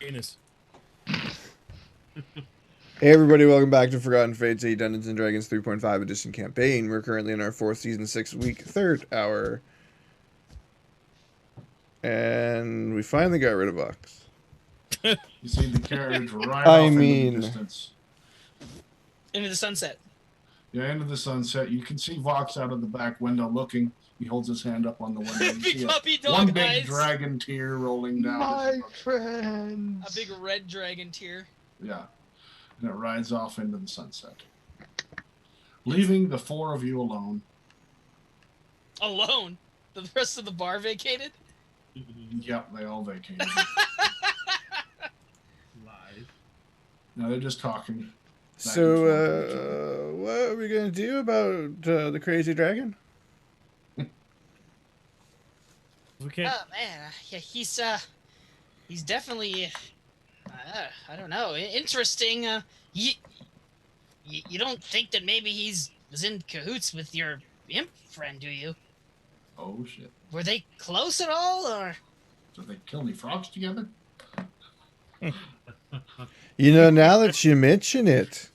Anus. Hey everybody, welcome back to Forgotten Fates, a Dungeons & Dragons 3.5 edition campaign. We're currently in our 4th season, 6th week, 3rd hour. And we finally got rid of Vox. You see the carriage right off into the distance. Into the sunset. Yeah, into the sunset. You can see Vox out of the back window looking. He holds his hand up on the window. You Big see puppy dog one big eyes. dragon tear rolling down. My friends. A big red dragon tear. Yeah. And it rides off into the sunset. Leaving the four of you alone. Alone? The rest of the bar vacated? Yep, they all vacated. Lies. Now they're just talking. So, what are we going to do about the crazy dragon? We can't. Oh man, yeah, he's definitely, I don't know, interesting. You don't think that maybe was in cahoots with your imp friend, do you? Oh shit. Were they close at all, or? Did they kill any frogs together? You know, now that you mention it,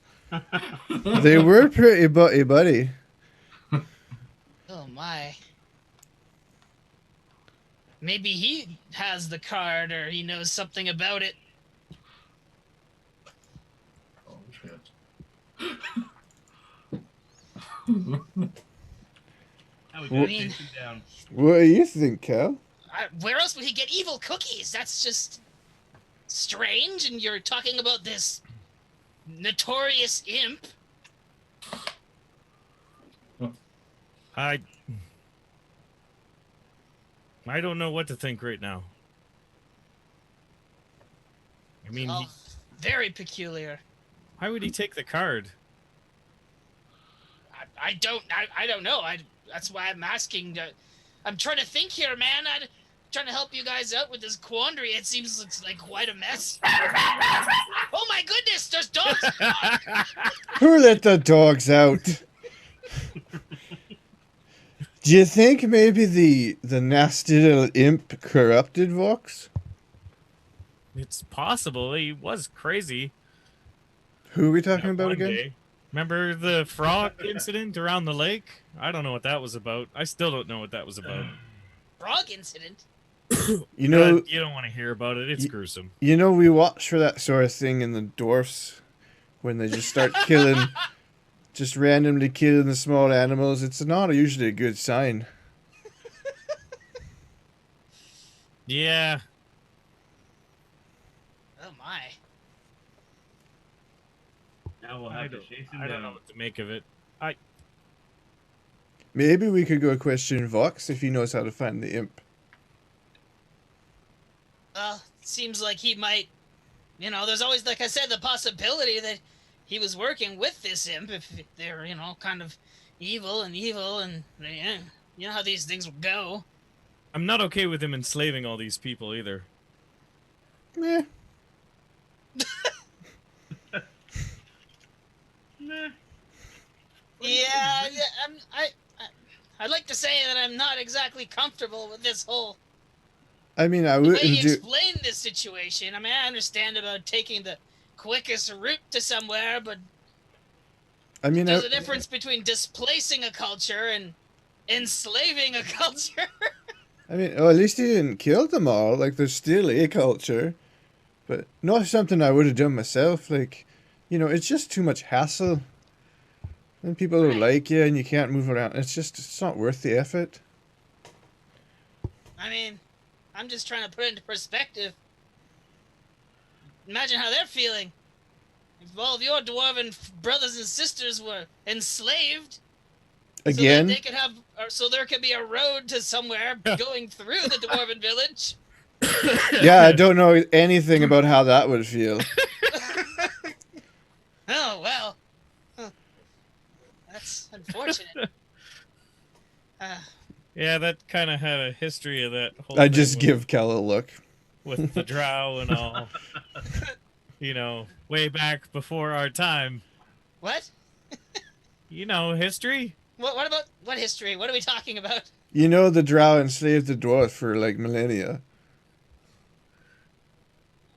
they were pretty buddy. Oh my. Maybe he has the card, or he knows something about it. Oh shit. How we Well, got Jason down. What do you think, Cal? Where else would he get evil cookies? That's just strange, and you're talking about this notorious imp. I don't know what to think right now. I mean, Very peculiar. why would he take the card? I don't know. That's why I'm asking. I'm trying to think here, man. I'm trying to help you guys out with this quandary. It seems it's like quite a mess. Oh my goodness, there's dogs. Who let the dogs out? Do you think maybe the nasty little imp corrupted Vox? It's possible. He was crazy. Who are we talking that about one again? day. Remember the frog incident around the lake? I don't know what that was about. I still don't know what that was about. Frog incident. You know, you don't want to hear about it. It's gruesome. you know, we watch for that sort of thing in the dwarfs when they just start killing, just randomly killing the small animals. It's not usually a good sign. Yeah. Oh my. Now we'll I have to don't, chase him I don't know down. what to make of it. Maybe we could go question Vox if he knows how to find the imp. Seems like he might. You know, there's always, like I said, the possibility that he was working with this imp if they're, you know, kind of evil, and you know how these things will go. I'm not okay with him enslaving all these people either. Meh. Nah. Yeah, I'd like to say that I'm not exactly comfortable with this whole I mean, I way wouldn't you do. explain this situation. I mean, I understand about taking the quickest route to somewhere, but I mean, there's a difference between displacing a culture and enslaving a culture. I mean, well, at least he didn't kill them all. Like, there's still a culture, but not something I would have done myself. Like, you know, it's just too much hassle. And people don't like you, and you can't move around. It's not worth the effort. I mean, I'm just trying to put it into perspective. Imagine how they're feeling. If all of your dwarven brothers and sisters were enslaved, Again, so that they could have, so there could be a road to somewhere going through the dwarven village. yeah, I don't know anything about how that would feel. Oh well, that's unfortunate. Yeah, that kind of had a history of that whole I thing just with, give Cal a look. with the drow and all. You know, way back before our time. What? You know, history? What about what history? What are we talking about? You know, the drow enslaved the dwarf for like millennia.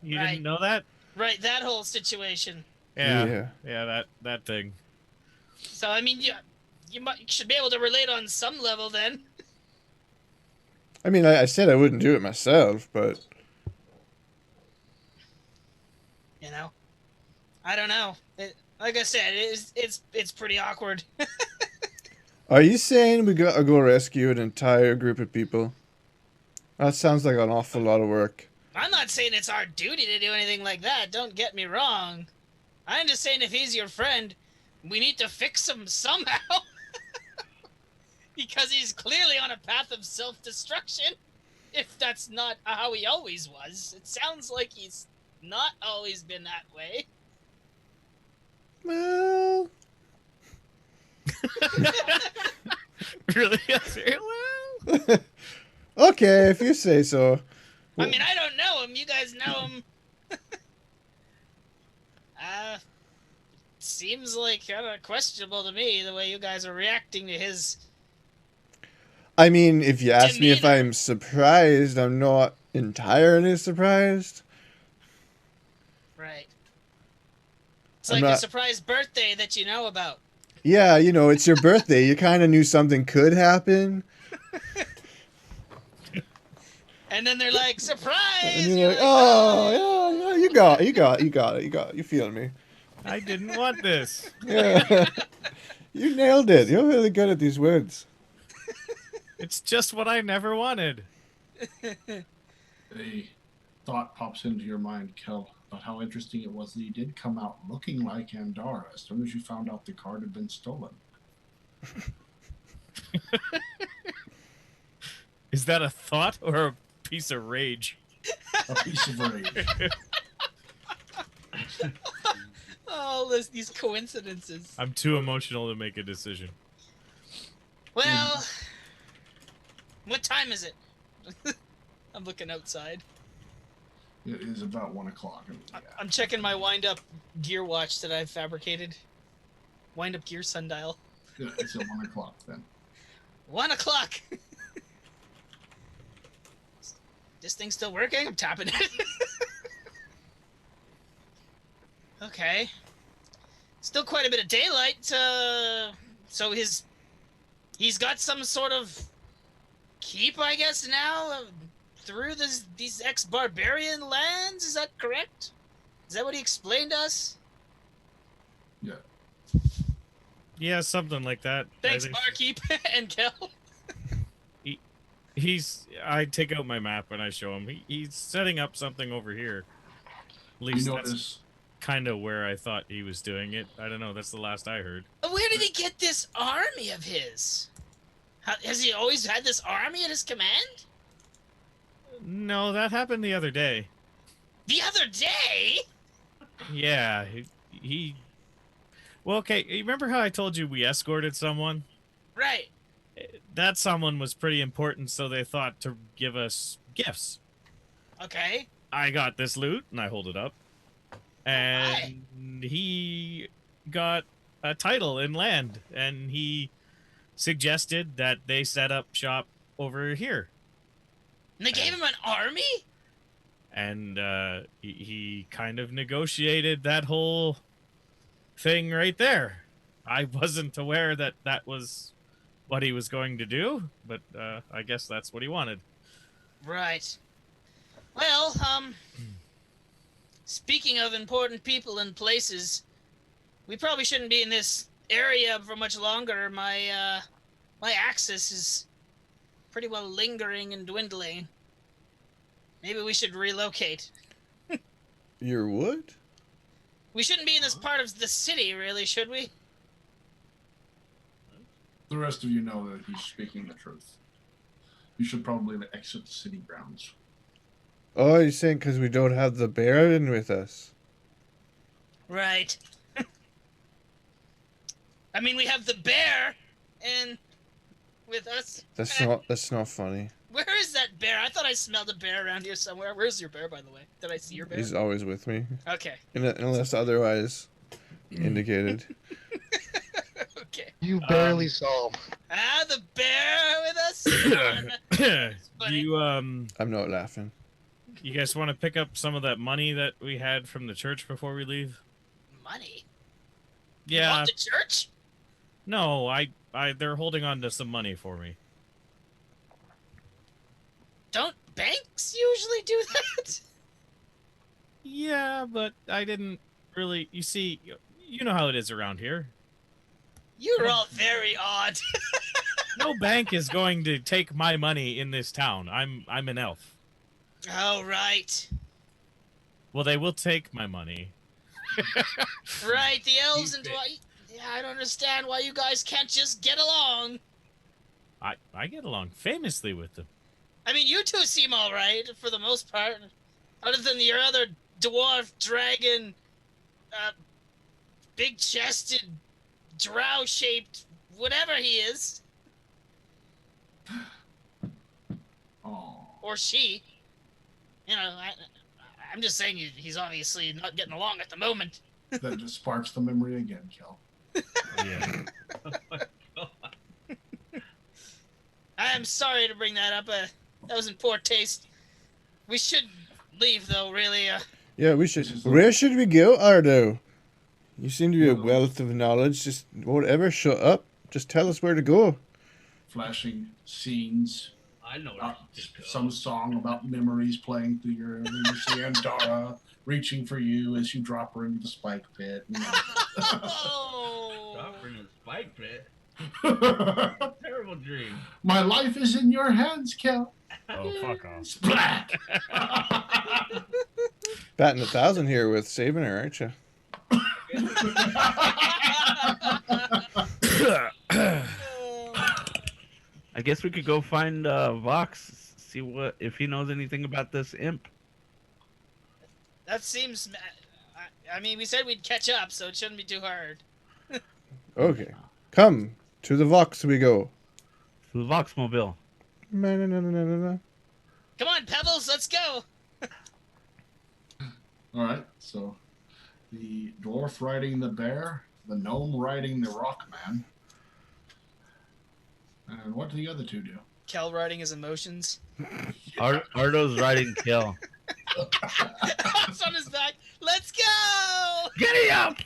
You Right. didn't know that? Right, that whole situation. Yeah, that thing. So I mean, you should be able to relate on some level then. I mean, I said I wouldn't do it myself, but You know, I don't know. Like I said, it's pretty awkward. are you saying we gotta go rescue an entire group of people? That sounds like an awful lot of work. I'm not saying it's our duty to do anything like that. Don't get me wrong. I'm just saying if he's your friend, we need to fix him somehow. Because he's clearly on a path of self-destruction. If that's not how he always was. It sounds like he's not always been that way. Well, Really? Well, okay, if you say so. I mean, I don't know him. You guys know him. Seems like kind of questionable to me the way you guys are reacting to his. I mean, if you ask me if Demeanor. I'm surprised, I'm not entirely surprised. Right. It's I'm like a not- surprise birthday that you know about. Yeah, you know, it's your birthday. You kind of knew something could happen. And then they're like, surprise! And you're like, oh, yeah, you got it. You feel me. I didn't want this. Yeah. You nailed it. You're really good at these words. It's just what I never wanted. A thought pops into your mind, Kel, about how interesting it was that he did come out looking like Andara as soon as you found out the card had been stolen. Is that a thought or a piece of rage? A piece of rage. Oh, these coincidences. I'm too emotional to make a decision. Well, what time is it? I'm looking outside. It is about 1 o'clock. I'm checking my wind-up gear watch that I've fabricated. Wind-up gear sundial. Yeah, it's at 1 o'clock then. 1 o'clock! This thing's still working? I'm tapping it. Okay. Still quite a bit of daylight. So he's got some sort of keep, I guess, now through these ex-barbarian lands. Is that correct? Is that what he explained to us? Yeah. Yeah, something like that. I Thanks, think- barkeep and Kel. I take out my map and I show him. He's setting up something over here. At You least that's notice kind of where I thought he was doing it. I don't know. That's the last I heard. Where did he get this army of his? Has he always had this army at his command? No, that happened the other day. The other day? Yeah, he. Well, okay. You remember how I told you we escorted someone? Right. That someone was pretty important, so they thought to give us gifts. Okay. I got this loot, and I hold it up. And he got a title in land, and he suggested that they set up shop over here. And they gave him an army? And he kind of negotiated that whole thing right there. I wasn't aware that that was what he was going to do, but I guess that's what he wanted. Right. Well, speaking of important people and places, we probably shouldn't be in this area for much longer. My axis is pretty well lingering and dwindling. Maybe we should relocate. Your what? We shouldn't be in this part of the city, really, should we? the rest of you know that he's speaking the truth. You should probably exit the city grounds. Oh, you're saying because we don't have the Baron with us? Right. I mean, we have the bear, and with us. That's not funny. Where is that bear? I thought I smelled a bear around here somewhere. Where's your bear, by the way? Did I see your bear? He's always with me, Okay. unless otherwise indicated. Okay. You barely saw him. Ah, the bear with us. Come on. Funny. You I'm not laughing. You guys want to pick up some of that money that we had from the church before we leave? Money? You Yeah. robbed the church? No, they're holding on to some money for me. Don't banks usually do that? Yeah, but I didn't really. You see, you know how it is around here. You're all very odd. No bank is going to take my money in this town. I'm an elf. Oh, right. Well, they will take my money. Right, the elves and Keep it. Dwarf. Yeah, I don't understand why you guys can't just get along. I get along famously with them. I mean, you two seem all right for the most part. Other than your other dwarf, dragon, big-chested, drow-shaped, whatever he is. Oh. Or she. You know, I'm just saying he's obviously not getting along at the moment. That just sparks the memory again, Kel. Yeah. I'm sorry to bring that up. That was in poor taste. We should leave, though, really. Yeah, we should. This is Where should we go, Ardo? You seem to be a wealth of knowledge. Just whatever, shut up. Just tell us where to go. Flashing scenes. I know Uh, where to go. some song about memories playing through your ear. You see Andara reaching for you as you drop her into the spike pit. Oh! Drop her in the spike pit. My Terrible dream. life is in your hands, Kel. Oh, fuck off. Splat! Batting 1,000 here with saving her, aren't you? I guess we could go find Vox, see if he knows anything about this imp. That seems. I mean, we said we'd catch up, so it shouldn't be too hard. Okay. Come. To the Vox we go. To the Voxmobile. Na-na-na-na-na-na. Come on, Pebbles, let's go. All right, so the dwarf riding the bear, the gnome riding the rock man. And what do the other two do? Kel riding his emotions. Ardo's riding Kill. Hops on his back. Let's go! Giddy up!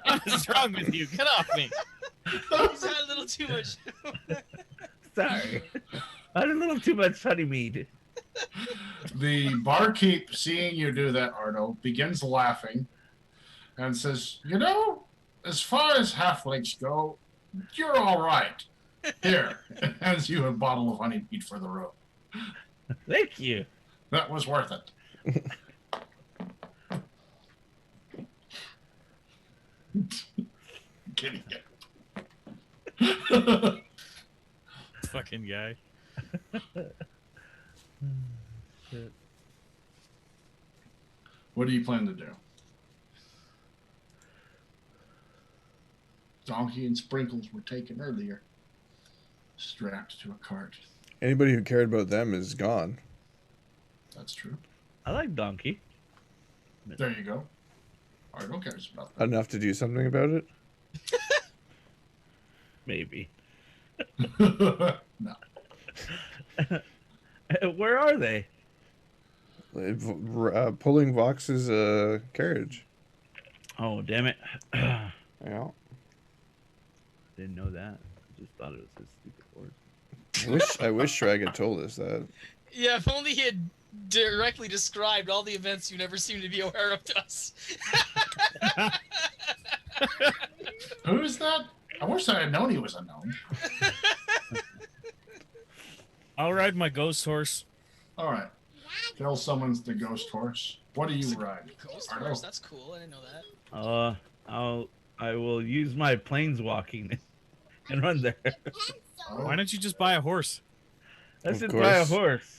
What is wrong with you? Get off me. He's had a little too much. Sorry. I had a little too much honey mead. The barkeep, seeing you do that, Ardo, begins laughing and says, "You know, as far as halflings go, you're all right. Here," hands you a bottle of honeymead for the road. Thank you. That was worth it. Kidding. Fucking guy. What do you plan to do? Donkey and Sprinkles were taken earlier, strapped to a cart. Anybody who cared about them is gone. That's true. I like Donkey. There you go. Ardo cares about that. Enough to do something about it? Maybe. No. Where are they? Pulling Vox's carriage. Oh, damn it. Yeah. Didn't know that. I just thought it was his stupid horse. I wish Sragg had told us that. Yeah, if only he had directly described all the events you never seem to be aware of to us. Who is that? I wish I had known he was a gnome. I'll ride my ghost horse. All right. Phil summons the ghost horse. What do you ride? Ghost Ardo? horse, that's cool. I didn't know that. I will use my planeswalking and run there. Oh, Why don't you just buy a horse? I Of should buy a course. horse.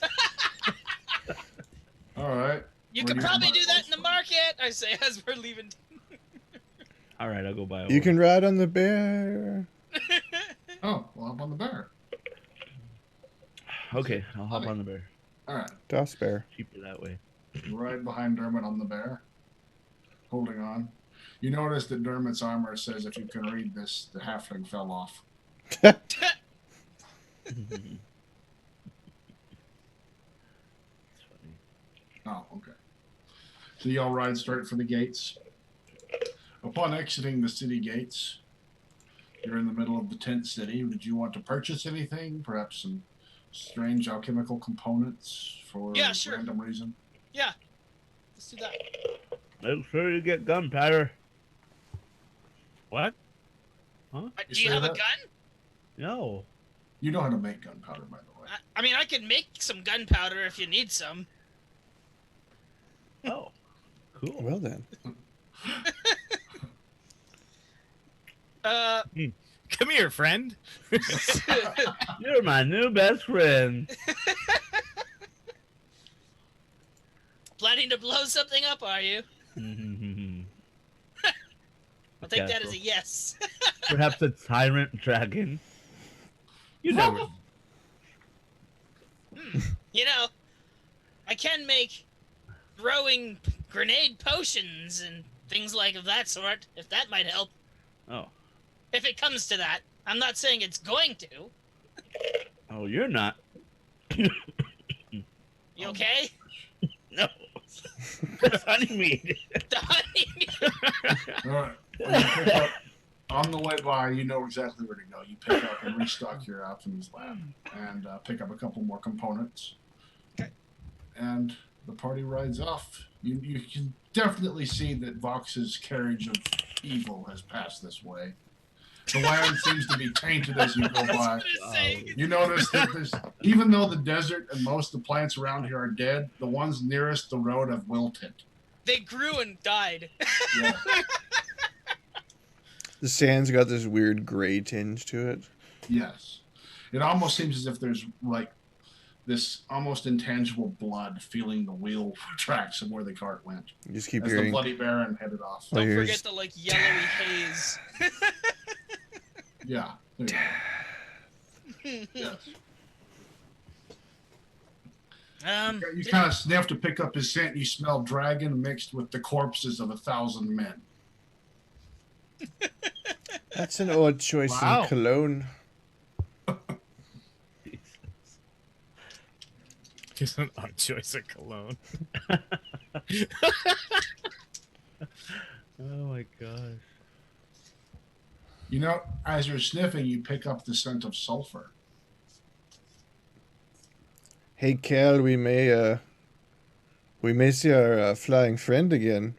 all right. You Where could do probably buy do a that horse in the from? Oh, market, I say, as we're leaving. All right, I'll go buy a horse. You can ride on the bear. Oh, well, I'm on the bear. Okay, I'll hop on the bear. All right. Das bear. Cheaper that way. You ride behind Dermot on the bear, holding on. You notice that Dermot's armor says, if you can read this, the halfling fell off. Oh, okay. So y'all ride straight for the gates. Upon exiting the city gates, you're in the middle of the tent city. Did you want to purchase anything? Perhaps some strange alchemical components for Yeah, sure. random reason? Yeah. Let's do that. Make sure you get gunpowder. What? Huh? You Do you say have a that? gun? No. You know how to make gunpowder, by the way. I mean, I could make some gunpowder if you need some. Oh, cool. Well then. Come here, friend. You're my new best friend. Planning to blow something up, are you? I'll take that as a yes. Perhaps a tyrant dragon. You never. You know, I can make throwing grenade potions and things like of that sort, if that might help. Oh. If it comes to that. I'm not saying it's going to. Oh, you're not. You okay? No. That's honeymead. The honey. All right. Well, you pick up, on the way by, you know exactly where to go. You pick up and restock your alchemy's lab and pick up a couple more components. Okay. And the party rides off. You can definitely see that Vox's carriage of evil has passed this way. The land seems to be tainted as you go by. You notice that there's, even though the desert and most of the plants around here are dead, the ones nearest the road have wilted. They grew and died. Yeah. The sand's got this weird gray tinge to it. Yes. It almost seems as if there's like this almost intangible blood feeling the wheel tracks of where the cart went. You just keep As the hearing. Bloody Baron headed off. Oh, Don't here's- forget the like yellowy haze. Yeah. There you go. Yes. You kind of sniff to pick up his scent. You smell dragon mixed with the corpses of 1,000 men. That's an odd choice Wow. in cologne. Just an odd choice of cologne. Oh my gosh. You know, as you're sniffing, you pick up the scent of sulfur. Hey, Cal, we may see our flying friend again.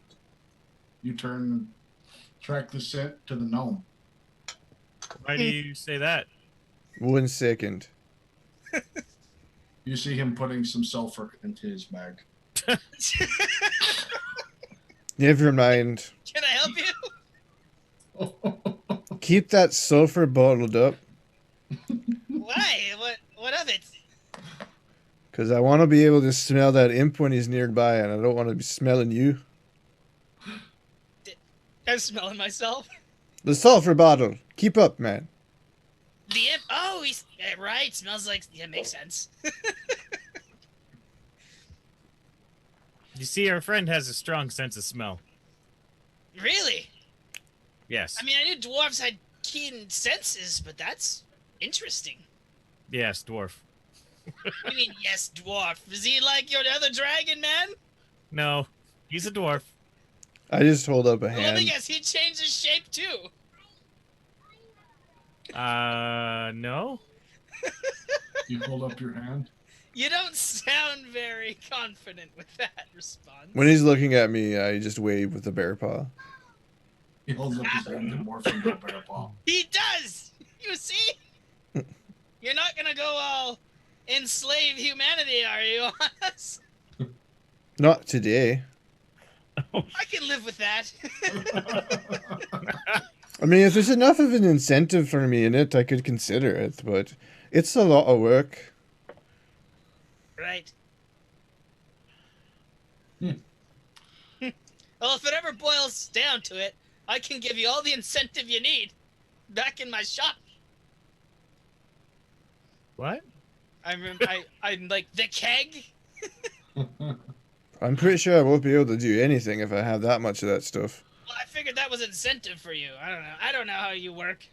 You turn and track the scent to the gnome. Why do you say that? 1 second. You see him putting some sulfur into his bag. Never mind. Can I help you? Keep that sulfur bottled up, Why? What of it? because I want to be able to smell that imp when he's nearby, and I don't want to be smelling you. I'm smelling myself. The sulfur bottle. Keep up, man. The imp. Oh, he's right. Smells like. Yeah, makes sense. You see, our friend has a strong sense of smell. Really? Yes. I mean, I knew dwarves had keen senses, but that's interesting. Yes, dwarf. What do you mean, yes, dwarf? Is he like your other dragon, man? No, he's a dwarf. I just hold up a Well, let me hand. guess, he changed his shape too. No. You hold up your hand. You don't sound very confident with that response. When he's looking at me, I just wave with the bear paw. He holds up his hand and morphs into a bear paw. He does! You see? You're not gonna go all enslave humanity, are you, on us? Not today. I can live with that. I mean, if there's enough of an incentive for me in it, I could consider it, but it's a lot of work. Right. Well, if it ever boils down to it, I can give you all the incentive you need back in my shop. What? I'm like the keg. I'm pretty sure I won't be able to do anything if I have that much of that stuff. Well, I figured that was incentive for you. I don't know. I don't know how you work.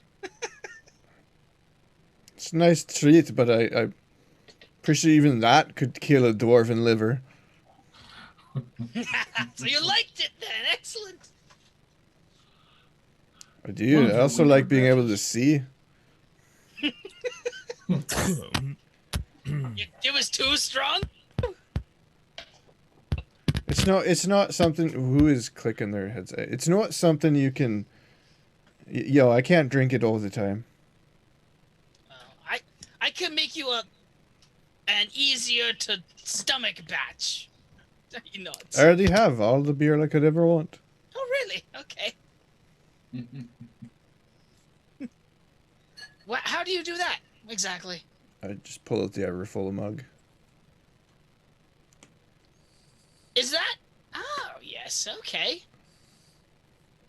It's a nice treat, but I'm pretty sure even that could kill a dwarven liver. So you liked it then? Excellent. I do. One of I your also winter like being able to badges. see. It was too strong. It's not something. Who is clicking their headset? It's not something you can. Yo, I can't drink it all the time. I could make you an easier to stomach batch. You know I already have all the beer I could ever want. Oh really? Okay. How do you do that exactly? I just pull out the ever full mug. Is that? Oh yes. Okay.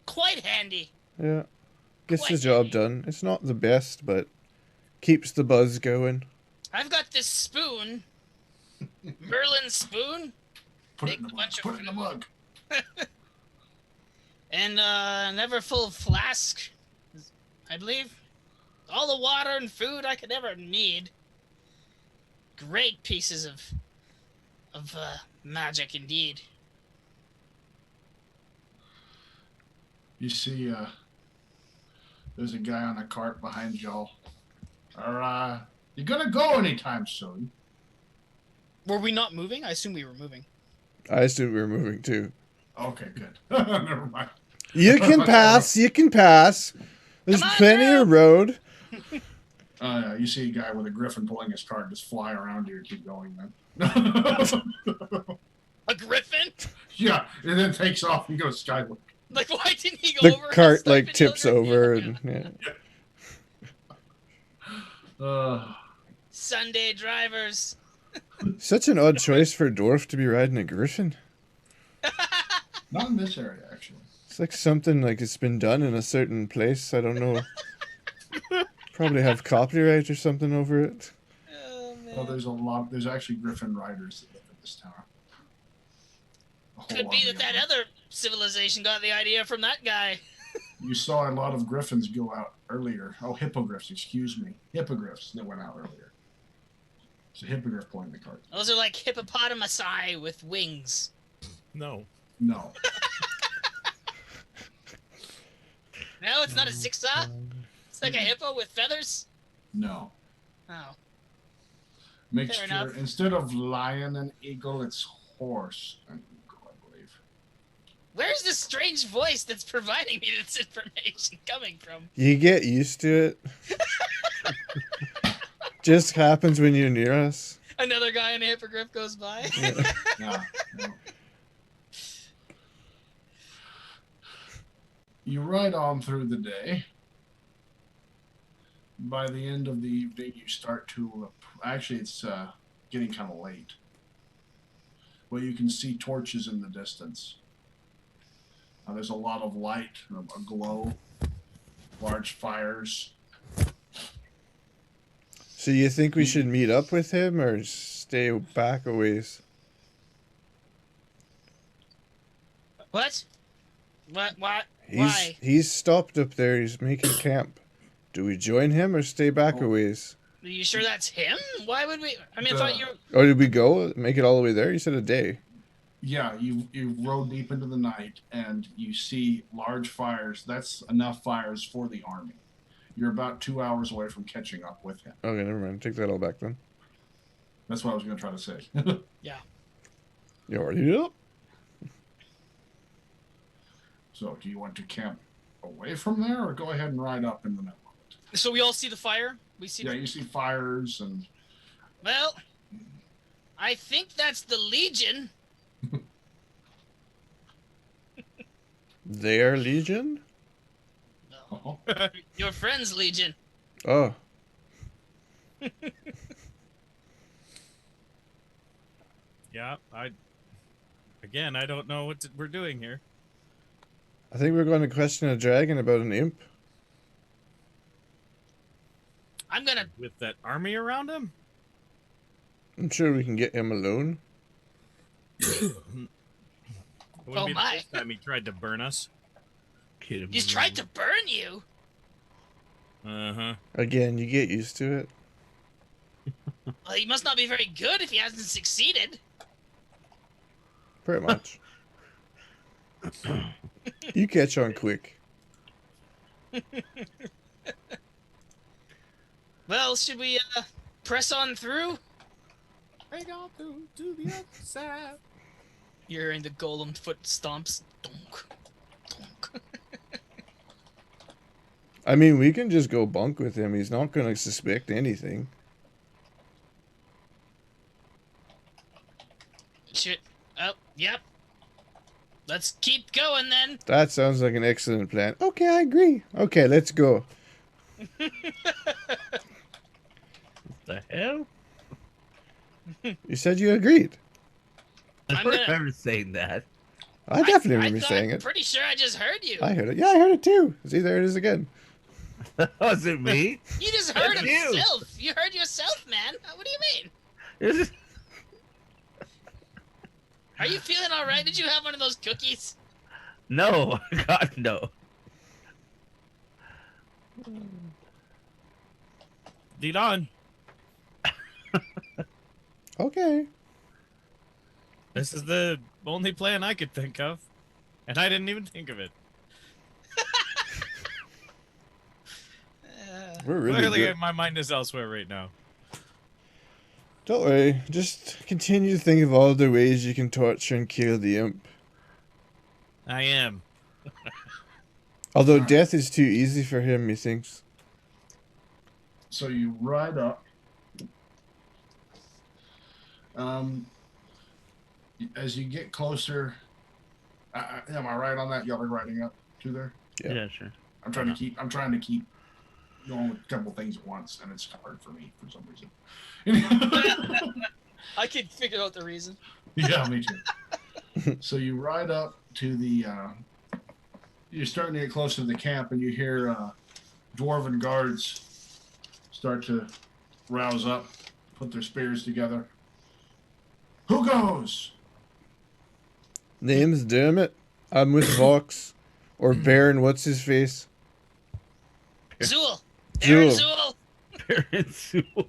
Quite handy. Yeah, gets the Quite job handy. done. It's not the best, but keeps the buzz going. I've got this spoon, Merlin spoon, Put it in Make the a mug. bunch of Put it in the mug. and an ever full flask, I believe. All the water and food I could ever need. Great pieces of magic indeed. You see, there's a guy on a cart behind y'all. You gonna go anytime soon? Were we not moving? I assume we were moving. I assume we were moving too. Okay, good. Never mind. You can pass. You can pass. There's Come on plenty now. of road. You see a guy with a griffin pulling his cart, just fly around you and keep going, man. A griffin? Yeah, and then takes off and goes skyward. Like, why didn't he go The over? cart us like and tips yell at- over, Yeah. and yeah. Sunday drivers. Such an odd choice for a dwarf to be riding a griffin. Not in this area, actually. It's like something like it's been done in a certain place. I don't know. Probably have copyright or something over it. Oh man. Well, there's actually griffin riders that live in this town. A whole Could lot be of that them. other civilization got the idea from that guy. You saw a lot of griffins go out earlier. Oh, hippogriffs, excuse me. Hippogriffs that went out earlier. It's a hippogriff pulling the cart. Those are like hippopotami with wings. No. No. No, it's not a zigzag. It's like a hippo with feathers. No. Oh, Mixture. enough. Instead of lion and eagle, it's horse and eagle, I believe. where's this strange voice that's providing me this information coming from? You get used to it. Just happens when you're near us. Another guy in a hippogriff goes by. Yeah. Yeah. No. You ride on through the day. By the end of the evening, you start to. Actually, it's getting kind of late. Well, you can see torches in the distance. There's a lot of light, a glow, large fires. So you think we should meet up with him or stay back a ways? What? What? He's Why? he's stopped up there. He's making camp. Do we join him or stay back a ways? Are you sure that's him? Why would we? I mean, I thought you were... Or did we go make it all the way there? You said a day. Yeah, you rode deep into the night and you see large fires. That's enough fires for the army. You're about 2 hours away from catching up with him. Okay, never mind. Take that all back then. That's what I was going to try to say. Yeah. You already up? So, do you want to camp away from there or go ahead and ride up in the middle of it? So we all see the fire? We see Yeah, the... you see fires and Well, I think that's the Legion. Their legion? oh, Your friend's Legion. Oh. Yeah, I don't know what we're doing here. I think we're going to question a dragon about an imp. I'm gonna... With that army around him? I'm sure we can get him alone. It wouldn't Oh be the my. first time he tried to burn us. Kid him He's tried to burn you. Uh-huh. Again, you get used to it. Well, he must not be very good if he hasn't succeeded. Pretty much. You catch on quick. Well, should we press on through? Break on through to the other side. You're hearing the golem foot stomps. Donk, donk. I mean, we can just go bunk with him. He's not going to suspect anything. Shit. Oh, yep. Let's keep going then. That sounds like an excellent plan. Okay, I agree. Okay, let's go. The hell? You said you agreed. I I'm don't gonna- remember saying that. I definitely remember thought- saying it. Pretty sure I just heard you. I heard it. Yeah, I heard it too. See, there it is again. Was it me? You just heard That's you. himself. You heard yourself, man. What do you mean? Is it- Are you feeling all right? Did you have one of those cookies? No, God, no. Lead on. Okay. This is the only plan I could think of. And I didn't even think of it. We're really Clearly, good. my mind is elsewhere right now. Don't worry. Just continue to think of all the ways you can torture and kill the imp. I am. Although Alright. death is too easy for him, he thinks. So you ride up. As you get closer, am I right on that? Y'all are riding up to there. Yeah. Yeah, sure. I'm trying to keep going with a couple things at once, and it's hard for me for some reason. I could figure out the reason. Yeah, me too. So you ride up to the. You're starting to get close to the camp, and you hear dwarven guards start to rouse up, put their spears together. Who goes? Name's Dermot. I'm with Vox. Or Baron, what's his face? Zool. Aaron Zool. Zool. Baron Sewell.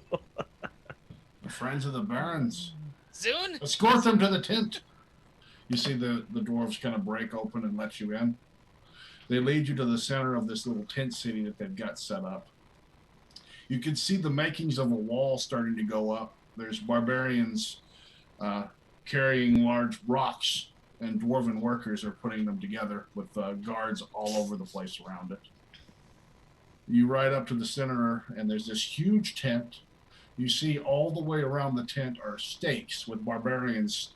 The friends of the barons. Zoon. Escort them to the tent. You see the dwarves kind of break open and let you in. They lead you to the center of this little tent city that they've got set up. You can see the makings of a wall starting to go up. There's barbarians carrying large rocks, and dwarven workers are putting them together with guards all over the place around it. You ride up to the center, and there's this huge tent. You see all the way around the tent are stakes with barbarians,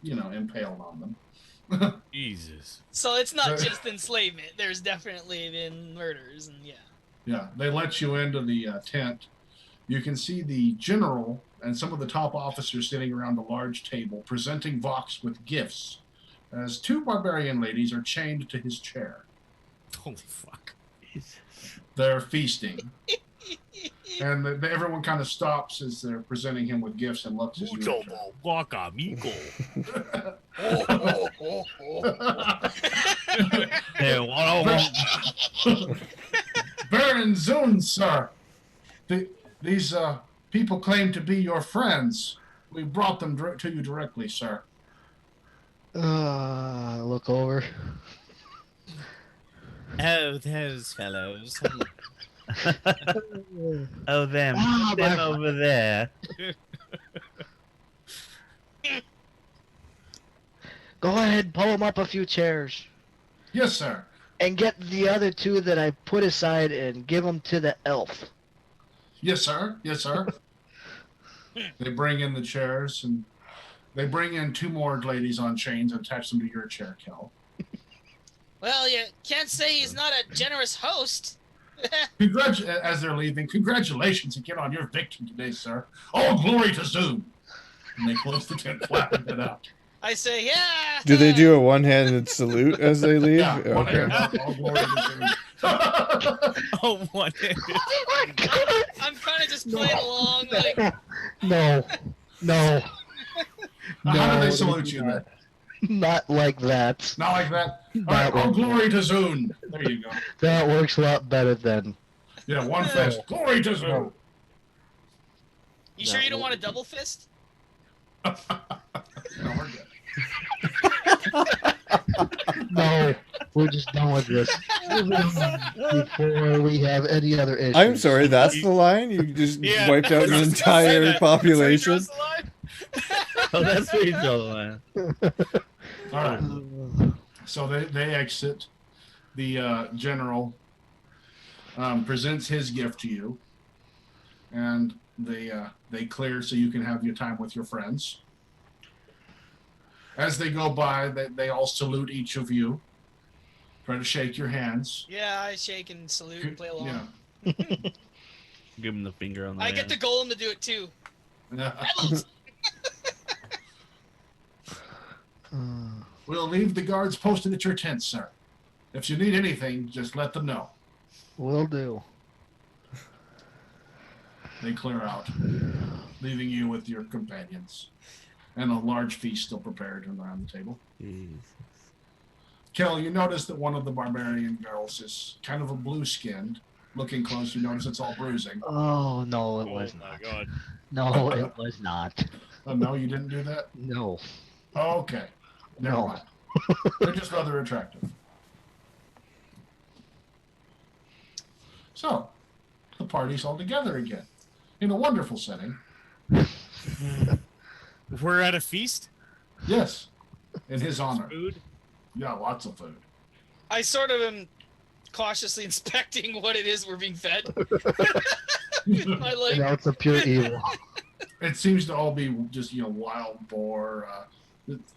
impaled on them. Jesus. So it's not just enslavement. There's definitely been murders, and yeah. Yeah, they let you into the tent. You can see the general and some of the top officers sitting around a large table presenting Vox with gifts as two barbarian ladies are chained to his chair. Holy fuck. Jesus. They're feasting. And everyone kind of stops as they're presenting him with gifts and looks as you enter. Waka Miko. Hey, what? Baron Zun, sir. These people claim to be your friends. We brought them to you directly, sir. Look over. Oh, those fellows. Oh, them. Ah, Them my- over there. Go ahead, pull them up a few chairs. Yes, sir. And get the other two that I put aside and give them to the elf. Yes, sir. Yes, sir. They bring in the chairs, and they bring in two more ladies on chains and attach them to your chair, Kel. Well, you can't say he's not a generous host. As they're leaving, congratulations again on your victory today, sir. All glory to Zoom. And they close the tent, flapping it out. I say, yeah. Do they do a one-handed salute as they leave? Yeah, one Okay. hand up, all glory to Zoom. Oh, one. I'm kind of just playing along, like, No. How do they salute you then? Not like that. Not like that? All right, all glory to Zoom. There you go. That works a lot better then. Yeah, one fist. Glory to Zoom. you sure you don't want a double fist? No, we're good. No, we're just done with this. Before we have any other issues. I'm sorry, that's the line? You just Yeah, wiped out I an was just gonna say entire that. That's where he population? draws the line. Oh, that's where you draw the line. All right. So they exit. The general presents his gift to you, and they clear so you can have your time with your friends. As they go by, they all salute each of you. Try to shake your hands. Yeah, I shake and salute and play along. Yeah. Give him the finger on the I get the golem to do it too. Rebels! We'll leave the guards posted at your tent, sir. If you need anything, just let them know. Will do. They clear out, leaving you with your companions. And a large feast still prepared around the table. Jesus. Kel, you notice that one of the barbarian girls is kind of a blue-skinned. Looking close, you notice it's all bruising. Oh, no, it was Oh my not. god. No, it was not. Oh, no, you didn't do that? No. Oh, okay. Never No. mind. They're just rather attractive. So, the party's all together again. In a wonderful setting. We're at a feast? Yes. In his honor. Food? Yeah, lots of food. I sort of am cautiously inspecting what it is we're being fed. I like. No, it's a pure evil. It seems to all be just, wild boar,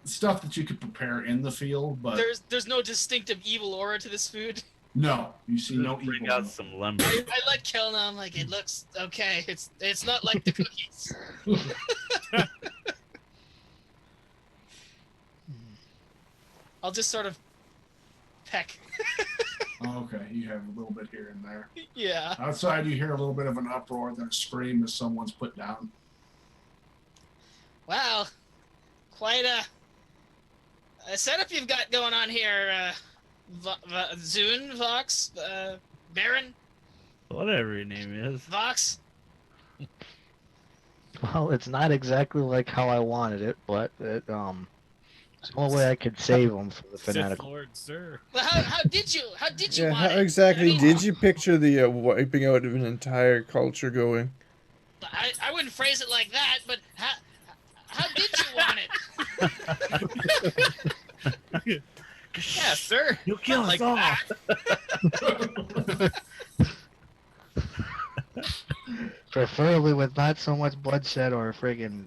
stuff that you could prepare in the field, but There's no distinctive evil aura to this food. no, you see no Bring evil. out some lumber. I let Kel know. I'm like, it looks okay. It's not like the cookies. I'll just sort of peck. Okay, you have a little bit here and there. Yeah. Outside, you hear a little bit of an uproar, then a scream as someone's put down. Wow. Quite a setup you've got going on here, Zune, Vox, Baron, Whatever your name is. Vox. Well, it's not exactly like how I wanted it, but it's the only way I could save them from the Sith fanatical. Lord, sir. Well, how did you Yeah, want how it? exactly I mean, did you picture the wiping out of an entire culture going? I wouldn't phrase it like that, but how did you want it? Yeah, sir. You'll kill Not us like all. that. Preferably with not so much bloodshed or friggin'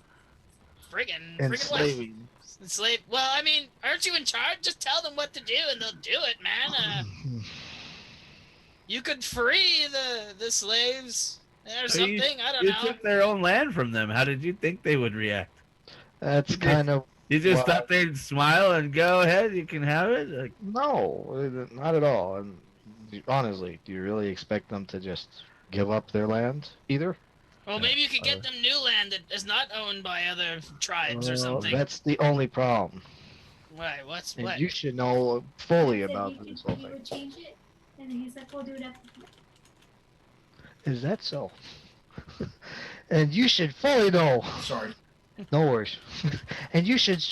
Friggin' enslaving. what? Slave. Well, I mean, aren't you in charge? Just tell them what to do, and they'll do it, man. You could free the slaves or something. I don't You know. took their own land from them. How did you think they would react? That's kind of You just Well- thought they'd smile and go ahead, you can have it? Like, no, not at all. And honestly, do you really expect them to just give up their land either? Well, maybe you could get them new land that is not owned by other tribes or Well, something. that's the only problem. Why? What's And what? you should know fully Said about he this whole he thing. would change it, and he's like, "We'll do it after." Is that so? And you should fully know. Sorry. No worries. And you should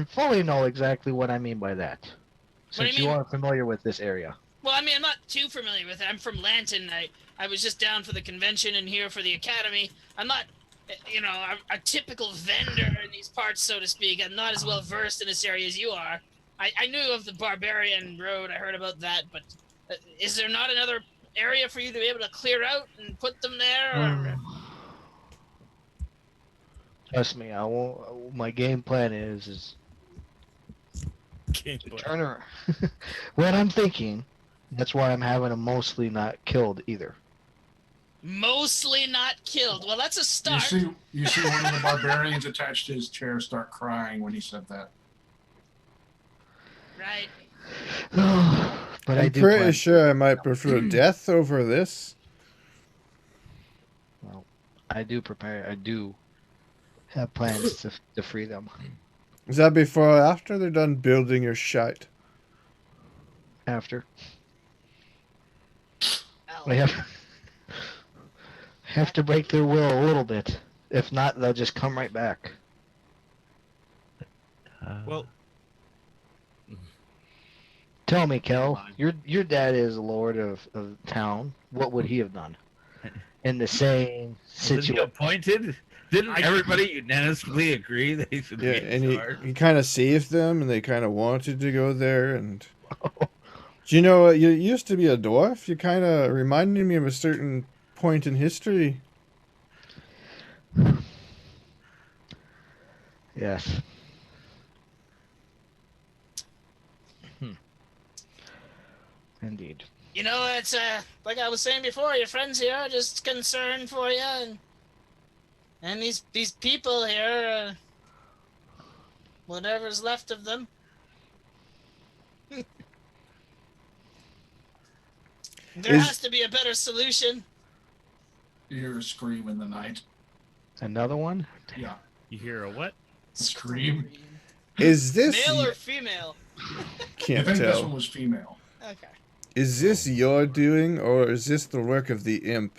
fully know exactly what I mean by that. What do Since you you mean? are familiar with this area. Well, I mean, I'm not too familiar with it. I'm from Lanton. I was just down for the convention and here for the academy. I'm not, a typical vendor in these parts, so to speak. I'm not as well versed in this area as you are. I knew of the Barbarian Road. I heard about that, but is there not another area for you to be able to clear out and put them there? Or... Trust me, I won't. My game plan is Gameplay. turn around. What I'm thinking, that's why I'm having them mostly not killed either. Mostly not killed. Well, that's a start. You see one of the barbarians attached to his chair start crying when he said that. Right. But I I'm do pretty plan. sure I might prefer death over this. Well, I do have plans to free them. Is that before or after they're done building your shite? After Ow. I have to break their will a little bit. If not, they'll just come right back. Well, Tell me, Kel, your dad is lord of town. What would he have done in the same Wasn't he situation? appointed? Didn't everybody unanimously agree that he should Yeah, be in and charge? he kind of saved them, and they kind of wanted to go there. And do you know, you used to be a dwarf. You kind of reminded me of a certain point in history. Yes. Indeed. You know, it's like I was saying before, your friends here are just concerned for you, and these people here, whatever's left of them. There has to be a better solution. You hear a scream in the night. Another one? Yeah. You hear a what? Scream. Is this Male or female? I can't think this tell? one was female. Okay. Is this your doing, or is this the work of the imp?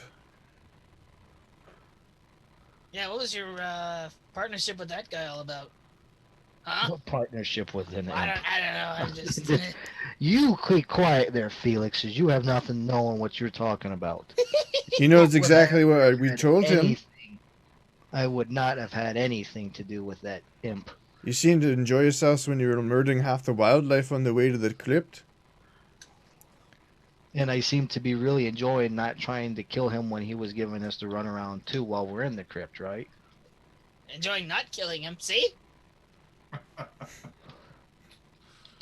Yeah, what was your partnership with that guy all about? Huh? What partnership was in it? I don't know. I'm just. You keep quiet there, Felix, as you have nothing knowing what you're talking about. He knows exactly what we told him. Anything. I would not have had anything to do with that imp. You seemed to enjoy yourselves when you were murdering half the wildlife on the way to the crypt. And I seem to be really enjoying not trying to kill him when he was giving us the runaround too while we're in the crypt, right? Enjoying not killing him, see?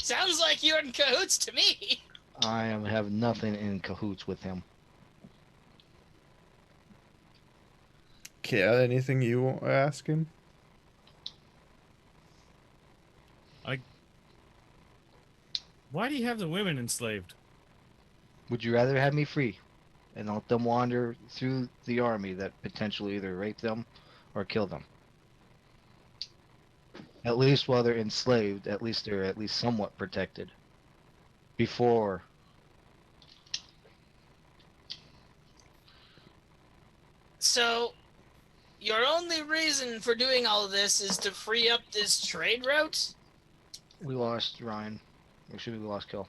Sounds like you're in cahoots to me. I have nothing in cahoots with him. Okay, anything you want to ask him? Why do you have the women enslaved? Would you rather have me free and let them wander through the army that potentially either rape them or kill them? At least while they're enslaved, at least they're at least somewhat protected. Before. So, your only reason for doing all of this is to free up this trade route? We lost Ryan. Or should we lost Kel?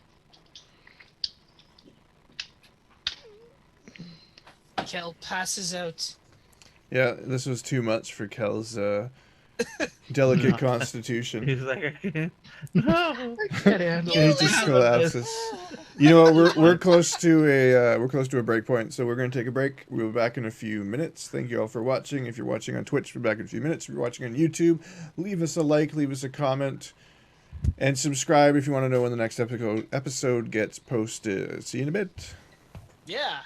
Kel passes out. Yeah, this was too much for Kel's delicate constitution. He's like, I can't. No. I can't handle He it. just collapses. You know what? We're close to a break point, so we're going to take a break. We'll be back in a few minutes. Thank you all for watching. If you're watching on Twitch, we'll be back in a few minutes. If you're watching on YouTube, leave us a like, leave us a comment, and subscribe if you want to know when the next episode gets posted. See you in a bit. Yeah.